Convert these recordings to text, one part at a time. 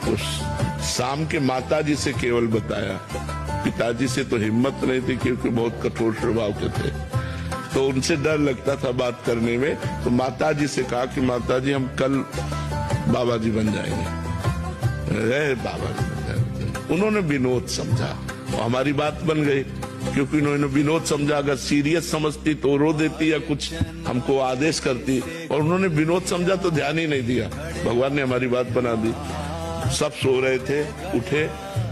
तो शाम के माता जी से केवल बताया, पिताजी से तो हिम्मत नहीं थी क्योंकि बहुत कठोर स्वभाव के थे, तो उनसे डर लगता था बात करने में। तो माता जी से कहा कि माता जी हम कल बाबा जी बन जाएंगे। बाबा जी बन जाएंगे। उन्होंने विनोद समझा और हमारी बात बन गई, क्योंकि उन्होंने विनोद समझा। अगर सीरियस समझती तो रो देती या कुछ हमको आदेश करती, और उन्होंने विनोद समझा तो ध्यान ही नहीं दिया। भगवान ने हमारी बात बना दी। सब सो रहे थे, उठे,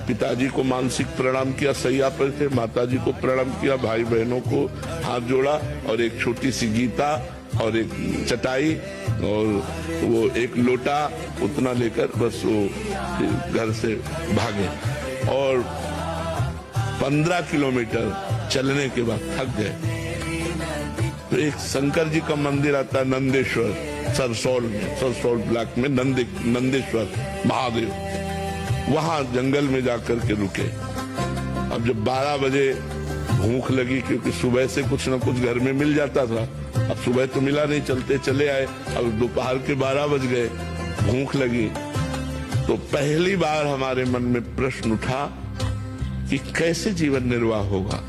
पिताजी को मानसिक प्रणाम किया, सैया पर थे, माताजी को प्रणाम किया, भाई बहनों को हाथ जोड़ा, और एक छोटी सी गीता और एक चटाई और वो एक लोटा उतना लेकर बस वो घर से भागे। और 15 किलोमीटर चलने के बाद थक गए। तो एक शंकर जी का मंदिर आता है नंदेश्वर, सरसौल में, सरसौल ब्लॉक में नंदेश्वर महादेव, वहां जंगल में जाकर के रुके। अब जब 12 बजे भूख लगी, क्योंकि सुबह से कुछ न कुछ घर में मिल जाता था, अब सुबह तो मिला नहीं, चलते चले आए। अब दोपहर के 12 बज गए, भूख लगी। तो पहली बार हमारे मन में प्रश्न उठा कि कैसे जीवन निर्वाह होगा,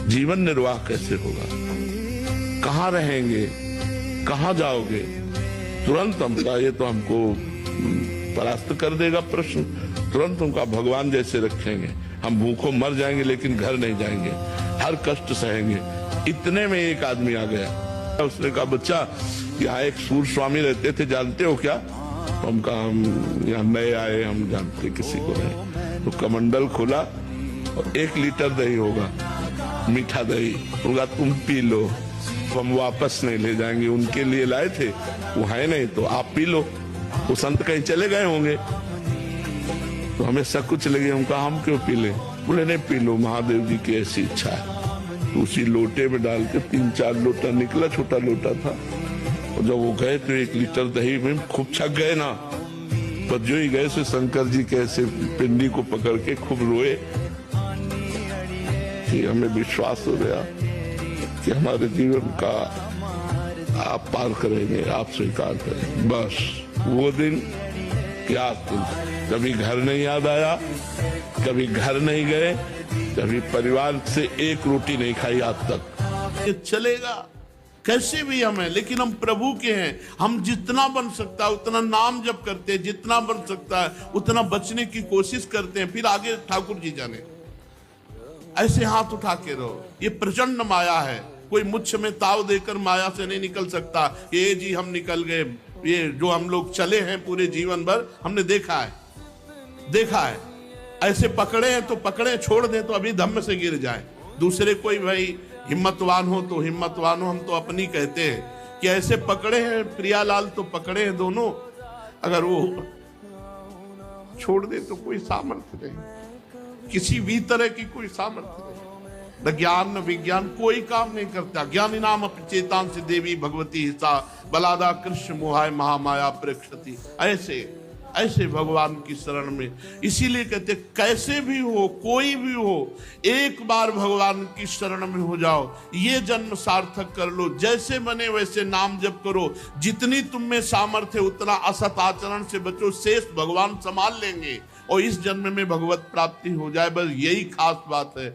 जीवन निर्वाह कैसे होगा, कहाँ रहेंगे, कहाँ जाओगे। तुरंत हम कहा ये तो हमको परास्त कर देगा प्रश्न। तुरंत उनका भगवान जैसे रखेंगे, हम भूखों मर जाएंगे लेकिन घर नहीं जाएंगे, हर कष्ट सहेंगे। इतने में एक आदमी आ गया, उसने कहा बच्चा यहाँ एक सूर स्वामी रहते थे, जानते हो क्या? तो हम कहा हम यहाँ नए आए, हम जानते किसी को नहीं। तो कमंडल खोला और 1 लीटर दही होगा, मीठा दही, उनका तुम पी लो, हम वापस नहीं ले जाएंगे, उनके लिए लाए थे, वो है नहीं तो आप पी लो, वो संत कहीं चले गए होंगे। तो हमें सकुच लगे, हम कहा हम क्यों पी ले? बोले नहीं पी लो, महादेव जी की ऐसी इच्छा है। तो उसी लोटे में डाल के 3-4 लोटा निकला, छोटा लोटा था। और जब वो गए तो 1 लीटर दही में खूब छक गए ना, पर जो ही गए से शंकर जी के ऐसे पिंडी को पकड़ के खूब रोए कि हमें विश्वास हो गया कि हमारे जीवन का आप पार करेंगे, आप स्वीकार करेंगे। बस वो दिन क्या दिन, कभी घर नहीं याद आया, कभी घर नहीं गए, कभी परिवार से एक रोटी नहीं खाई आज तक। ये चलेगा कैसे भी हमें, लेकिन हम प्रभु के हैं। हम जितना बन सकता है उतना नाम जप करते हैं, जितना बन सकता है उतना बचने की कोशिश करते हैं, फिर आगे ठाकुर जी जाने। ऐसे हाथ उठा के रहो। ये प्रचंड माया है, कोई मुझ में ताव देकर माया से नहीं निकल सकता। ये जी हम निकल गए, ये जो हम लोग चले हैं पूरे जीवन भर, हमने देखा है। ऐसे पकड़े हैं तो पकड़े, छोड़ दें तो अभी धम्म से गिर जाए। दूसरे कोई भाई हिम्मतवान हो तो हिम्मतवान हो, हम तो अपनी कहते हैं कि ऐसे पकड़े हैं प्रियालाल, तो पकड़े हैं दोनों, अगर वो छोड़ दे तो कोई सामर्थ्य नहीं, किसी भी तरह की कोई सामर्थ्य नहीं। न ज्ञान न विज्ञान कोई काम नहीं करता। ज्ञानी नाम अपचेतान से देवी भगवती हिस्सा बलादा कृष्ण मोहाय महामाया प्रेक्षति। ऐसे भगवान की शरण में, इसीलिए कहते कैसे भी हो, कोई भी हो, एक बार भगवान की शरण में हो जाओ, ये जन्म सार्थक कर लो। जैसे बने वैसे नाम जप करो, जितनी तुम में सामर्थ्य उतना असत आचरण से बचो, शेष भगवान संभाल लेंगे और इस जन्म में भगवत प्राप्ति हो जाए। बस यही खास बात है।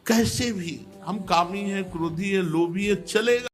कैसे भी हम कामी हैं, क्रोधी है, लोभी है, चलेगा।